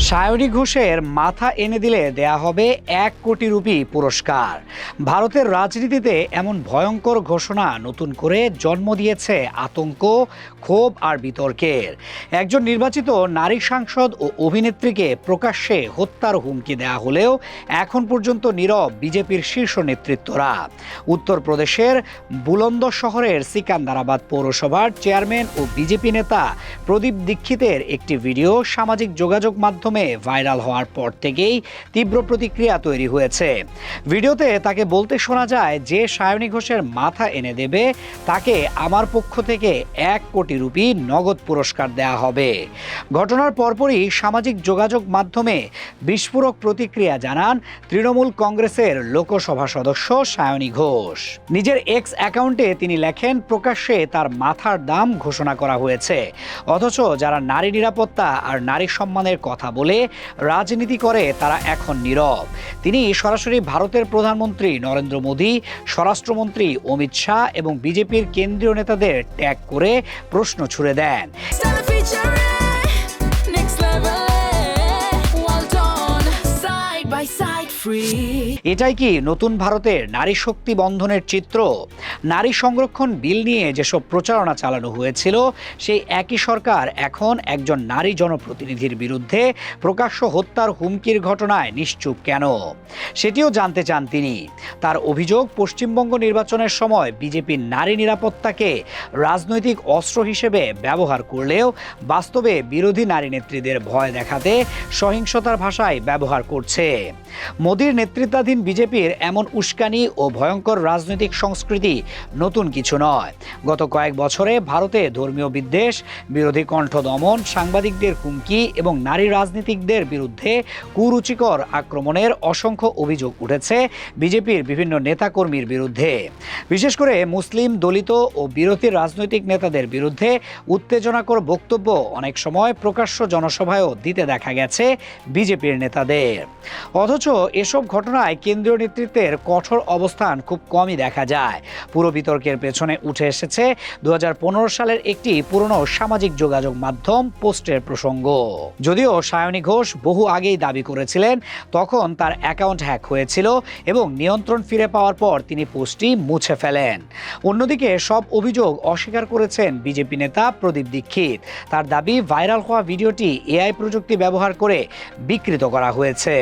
সায়নী ঘোষের মাথা এনে দিলে দেয়া হবে 1 কোটি রুপি পুরস্কার। ভারতের রাজনীতিতে এমন ভয়ঙ্কর ঘোষণা নতুন করে জন্ম দিয়েছে আতঙ্ক, ক্ষোভ আর বিতর্কের। একজন নির্বাচিত নারী সাংসদ ও অভিনেত্রীকে প্রকাশ্যে হত্যার হুমকি দেয়া হলেও এখন পর্যন্ত নীরব বিজেপির শীর্ষ নেতৃত্বরা। উত্তরপ্রদেশের বুলন্দ শহরের সিকান্দারাবাদ পৌরসভার চেয়ারম্যান ও বিজেপি নেতা প্রদীপ দীক্ষিতের একটি ভিডিও সামাজিক যোগাযোগ মাধ্যমে ভাইরাল হওয়ার পর থেকেই তীব্র প্রতিক্রিয়া তৈরি হয়েছে। ভিডিওতে তাকে বলতে শোনা যায়, যে সায়নী ঘোষের মাথা এনে দেবে তাকে আমার পক্ষ থেকে 1 কোটি রুপি নগদ পুরস্কার দেয়া হবে। ঘটনার পরপরই সামাজিক যোগাযোগ মাধ্যমে বিস্ফোরক প্রতিক্রিয়া জানান তৃণমূল কংগ্রেসের লোকসভা সদস্য সায়নী ঘোষ। নিজের এক্স অ্যাকাউন্টে তিনি লেখেন, প্রকাশ্যে তার মাথার দাম ঘোষণা করা হয়েছে, অথচ যারা নারী নিরাপত্তা আর নারী সম্মানের কথা বলে রাজনীতি করে তারা এখন নীরব। তিনি সরাসরি ভারতের প্রধানমন্ত্রী নরেন্দ্র মোদী, স্বরাষ্ট্রমন্ত্রী অমিত শাহ এবং বিজেপির কেন্দ্রীয় নেতাদের ট্যাগ করে প্রশ্ন ছুড়ে দেন। এটাই কি নতুন ভারতের নারী শক্তি বন্ধনের চিত্র? নারী সংরক্ষণ বিল নিয়ে যেসব প্রচারণা চালানো হয়েছিল, সেই একই সরকার এখন একজন নারী জনপ্রতিনিধির বিরুদ্ধে প্রকাশ্য হত্যার হুমকির ঘটনায় নিশ্চুপ কেন? সেটিও জানতে চান তিনি। তার অভিযোগ, পশ্চিমবঙ্গ নির্বাচনের সময় বিজেপির নারী নিরাপত্তাকে রাজনৈতিক অস্ত্র হিসেবে ব্যবহার করলেও বাস্তবে বিরোধী নারী নেত্রীদের ভয় দেখাতে সহিংসতার ভাষায় ব্যবহার করছে। মোদীর নেতৃত্বাধীন বিজেপির এমন উস্কানি ও ভয়ঙ্কর রাজনৈতিক সংস্কৃতি নতুন কিছু নয়। গত কয়েক বছরে ভারতে ধর্মীয় বিদ্বেষ, বিরোধী কণ্ঠ দমন, সাংবাদিকদের হুমকি এবং নারী রাজনীতিকদের বিরুদ্ধে কুরুচিকর আক্রমণের অসংখ্য অভিযোগ উঠেছে বিজেপির বিভিন্ন নেতাকর্মীর বিরুদ্ধে। বিশেষ করে মুসলিম, দলিত ও বিরোধী রাজনৈতিক নেতাদের বিরুদ্ধে উত্তেজনাকর বক্তব্য অনেক সময় প্রকাশ্য জনসভায়ও দিতে দেখা গেছে বিজেপির নেতাদের। অথচ এসব ঘটনায় কেন্দ্রীয় নেতৃত্বের কঠোর অবস্থান খুব কমই দেখা যায়। পুরো বিতর্কের পেছনে উঠে এসেছে 2015 সালের একটি পুরনো সামাজিক যোগাযোগ মাধ্যম পোস্টের প্রসঙ্গ। যদিও সায়নী ঘোষ বহু আগেই দাবি করেছিলেন তখন তার অ্যাকাউন্ট হ্যাক হয়েছিল এবং নিয়ন্ত্রণ ফিরে পাওয়ার পর তিনি পোস্টটি মুছে ফেলেন। অন্যদিকে সব অভিযোগ অস্বীকার করেছেন বিজেপি নেতা প্রদীপ দীক্ষিত। তার দাবি, ভাইরাল হওয়া ভিডিওটি এআই প্রযুক্তি ব্যবহার করে বিকৃত করা হয়েছে।